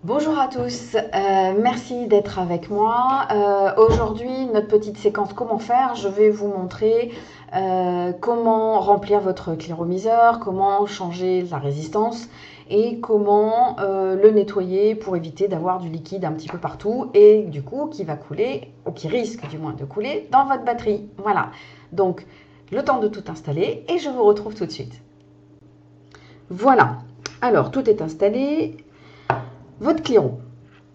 Bonjour à tous, merci d'être avec moi. Aujourd'hui, notre petite séquence comment faire, je vais vous montrer comment remplir votre cliromiseur, comment changer la résistance et comment le nettoyer pour éviter d'avoir du liquide un petit peu partout et du coup qui va couler, ou qui risque du moins de couler dans votre batterie. Voilà, donc le temps de tout installer et je vous retrouve tout de suite. Voilà, alors tout est installé. Votre cliro,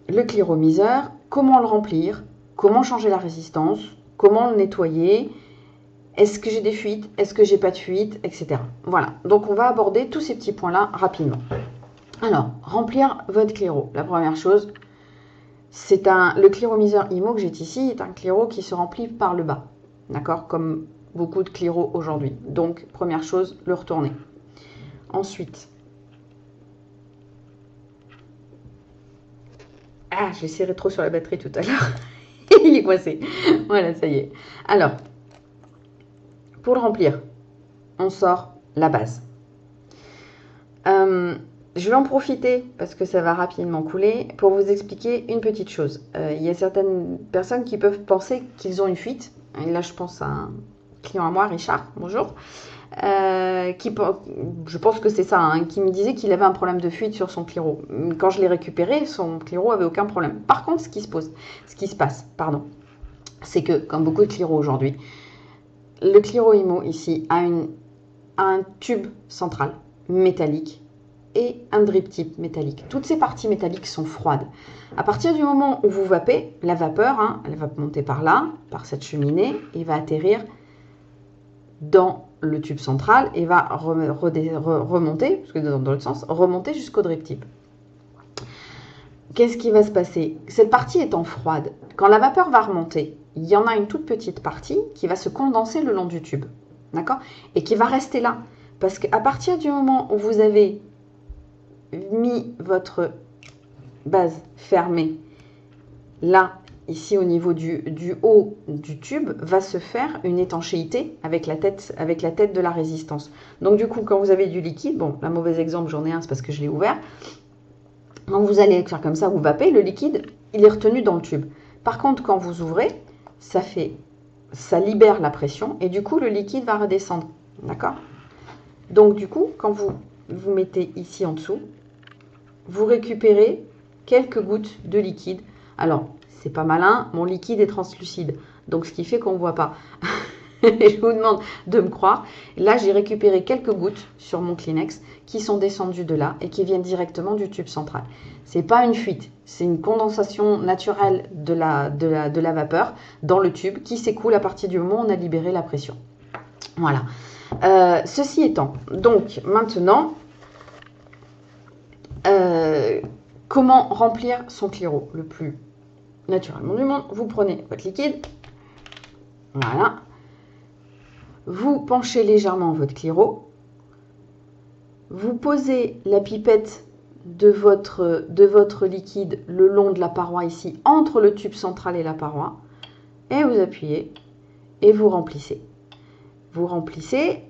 le cliromiseur, comment le remplir, comment changer la résistance, comment le nettoyer, est-ce que j'ai des fuites, est-ce que j'ai pas de fuites, etc. Voilà, donc on va aborder tous ces petits points-là rapidement. Alors, remplir votre cliro. La première chose, le cliromiseur IMO que j'ai ici est un cliro qui se remplit par le bas, d'accord, comme beaucoup de cliros aujourd'hui. Donc, première chose, le retourner. Ensuite, j'ai serré trop sur la batterie tout à l'heure. Il est coincé. Voilà, ça y est. Alors, pour le remplir, on sort la base. Je vais en profiter, parce que ça va rapidement couler, pour vous expliquer une petite chose. Il y a certaines personnes qui peuvent penser qu'ils ont une fuite. Et là, je pense à un client à moi, Richard, bonjour, je pense que c'est ça, hein, qui me disait qu'il avait un problème de fuite sur son Cliro. Quand je l'ai récupéré, son Cliro avait aucun problème. Par contre, ce qui se passe, c'est que, comme beaucoup de Cliro aujourd'hui, le Cliro IMO ici a un tube central métallique et un drip tip métallique. Toutes ces parties métalliques sont froides. À partir du moment où vous vapez, la vapeur, elle va monter par là, par cette cheminée, et va atterrir dans le tube central et va remonter, parce que dans l'autre sens, remonter jusqu'au drip tip. Qu'est-ce qui va se passer? Cette partie étant froide, quand la vapeur va remonter, il y en a une toute petite partie qui va se condenser le long du tube, d'accord? Et qui va rester là. Parce qu'à partir du moment où vous avez mis votre base fermée, là, ici au niveau du haut du tube, va se faire une étanchéité avec la tête de la résistance. Donc du coup, quand vous avez du liquide, bon, un mauvais exemple, j'en ai un, c'est parce que je l'ai ouvert. Quand vous allez faire comme ça, vous vapez, le liquide, il est retenu dans le tube. Par contre, quand vous ouvrez, ça libère la pression et du coup, le liquide va redescendre. D'accord? Donc du coup, quand vous mettez ici en dessous, vous récupérez quelques gouttes de liquide. Alors, c'est pas malin, mon liquide est translucide, donc ce qui fait qu'on ne voit pas. Je vous demande de me croire. Là, j'ai récupéré quelques gouttes sur mon Kleenex qui sont descendues de là et qui viennent directement du tube central. C'est pas une fuite, c'est une condensation naturelle de la vapeur dans le tube qui s'écoule à partir du moment où on a libéré la pression. Voilà. Ceci étant, donc maintenant, comment remplir son Cliro le plus naturellement du monde? Vous prenez votre liquide, voilà. Vous penchez légèrement votre Cliro. Vous posez la pipette de votre liquide le long de la paroi ici, entre le tube central et la paroi. Et vous appuyez et vous remplissez. Vous remplissez.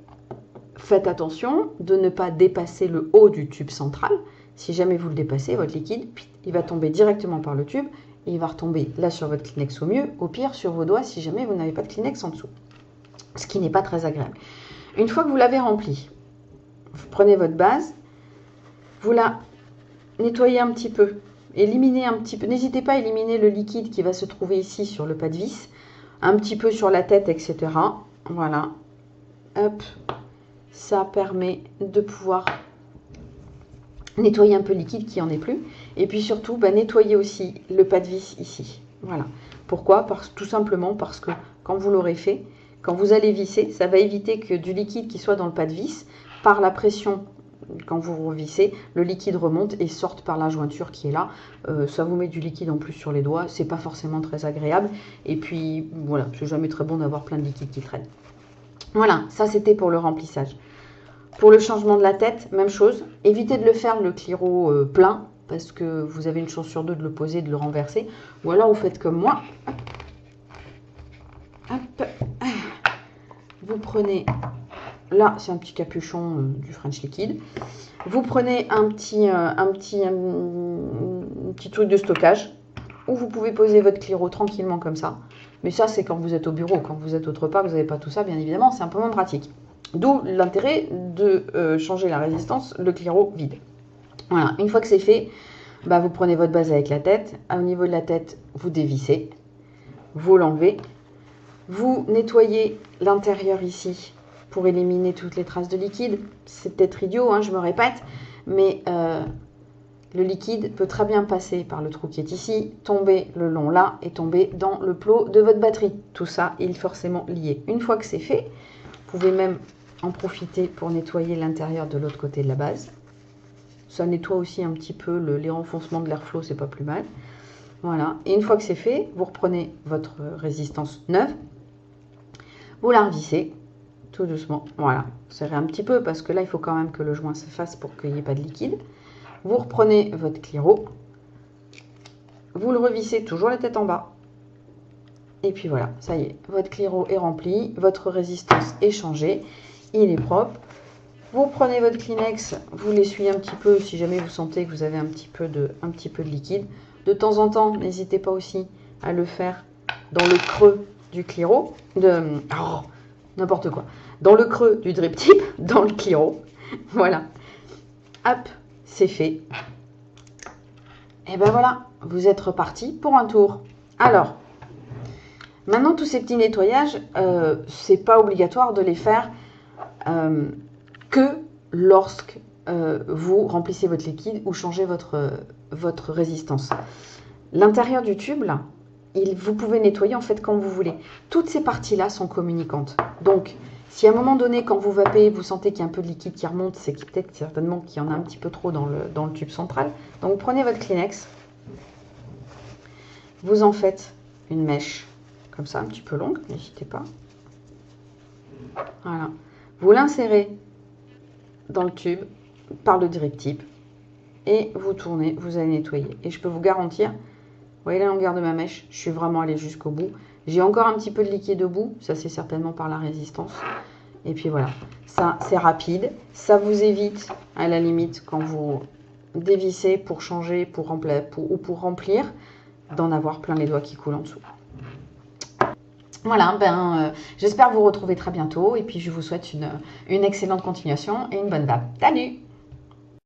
Faites attention de ne pas dépasser le haut du tube central. Si jamais vous le dépassez, votre liquide, il va tomber directement par le tube et il va retomber là sur votre Kleenex au mieux, au pire sur vos doigts si jamais vous n'avez pas de Kleenex en dessous. Ce qui n'est pas très agréable. Une fois que vous l'avez rempli, vous prenez votre base, vous la nettoyez un petit peu, éliminez un petit peu, n'hésitez pas à éliminer le liquide qui va se trouver ici sur le pas de vis, un petit peu sur la tête, etc. Voilà, hop, ça permet de pouvoir nettoyer un peu le liquide qui n'en est plus, et puis surtout, nettoyer aussi le pas de vis ici. Voilà. Pourquoi? Tout simplement parce que quand vous l'aurez fait, quand vous allez visser, ça va éviter que du liquide qui soit dans le pas de vis, par la pression, quand vous revissez, le liquide remonte et sorte par la jointure qui est là. Ça vous met du liquide en plus sur les doigts, c'est pas forcément très agréable. Et puis voilà, c'est jamais très bon d'avoir plein de liquide qui traîne. Voilà, ça c'était pour le remplissage. Pour le changement de la tête, même chose. Évitez de le faire le Cliro plein, parce que vous avez une chance sur deux de le poser, de le renverser. Ou alors vous faites comme moi. Hop. Vous prenez là, c'est un petit capuchon du French Liquid. Vous prenez un petit truc de stockage où vous pouvez poser votre Cliro tranquillement comme ça. Mais ça, c'est quand vous êtes au bureau. Quand vous êtes autre part, vous n'avez pas tout ça, bien évidemment, c'est un peu moins pratique. D'où l'intérêt de changer la résistance, le Cliro vide. Voilà, une fois que c'est fait, bah, vous prenez votre base avec la tête. Au niveau de la tête, vous dévissez, vous l'enlevez. Vous nettoyez l'intérieur ici pour éliminer toutes les traces de liquide. C'est peut-être idiot, hein, je me répète, mais le liquide peut très bien passer par le trou qui est ici, tomber le long là et tomber dans le plot de votre batterie. Tout ça est forcément lié. Une fois que c'est fait, vous pouvez même en profiter pour nettoyer l'intérieur de l'autre côté de la base. Ça nettoie aussi un petit peu les renfoncements de l'airflow, c'est pas plus mal. Voilà, et une fois que c'est fait, vous reprenez votre résistance neuve, vous la revissez tout doucement. Voilà, serrez un petit peu parce que là, il faut quand même que le joint se fasse pour qu'il n'y ait pas de liquide. Vous reprenez votre Cliro, vous le revissez toujours la tête en bas. Et puis voilà, ça y est, votre Cliro est rempli, votre résistance est changée, il est propre. Vous prenez votre Kleenex, vous l'essuyez un petit peu si jamais vous sentez que vous avez un petit peu de liquide. De temps en temps, n'hésitez pas aussi à le faire dans le creux du Cliro, n'importe quoi, dans le creux du drip tip, dans le Cliro. Voilà, hop, c'est fait. Et ben voilà, vous êtes reparti pour un tour. Alors, maintenant tous ces petits nettoyages, c'est pas obligatoire de les faire que lorsque vous remplissez votre liquide ou changez votre résistance. L'intérieur du tube, là, vous pouvez nettoyer en fait quand vous voulez. Toutes ces parties-là sont communicantes. Donc, si à un moment donné, quand vous vapez, vous sentez qu'il y a un peu de liquide qui remonte, c'est peut-être certainement qu'il y en a un petit peu trop dans le tube central. Donc, vous prenez votre Kleenex, vous en faites une mèche, comme ça, un petit peu longue, n'hésitez pas. Voilà. Vous l'insérez dans le tube par le drip tip et vous tournez, vous allez nettoyer. Et je peux vous garantir, vous voyez la longueur de ma mèche, je suis vraiment allée jusqu'au bout. J'ai encore un petit peu de liquide au bout, ça c'est certainement par la résistance. Et puis voilà, ça c'est rapide, ça vous évite à la limite quand vous dévissez pour changer, ou pour remplir, d'en avoir plein les doigts qui coulent en dessous. Voilà, j'espère vous retrouver très bientôt et puis je vous souhaite une excellente continuation et une bonne vape. Salut!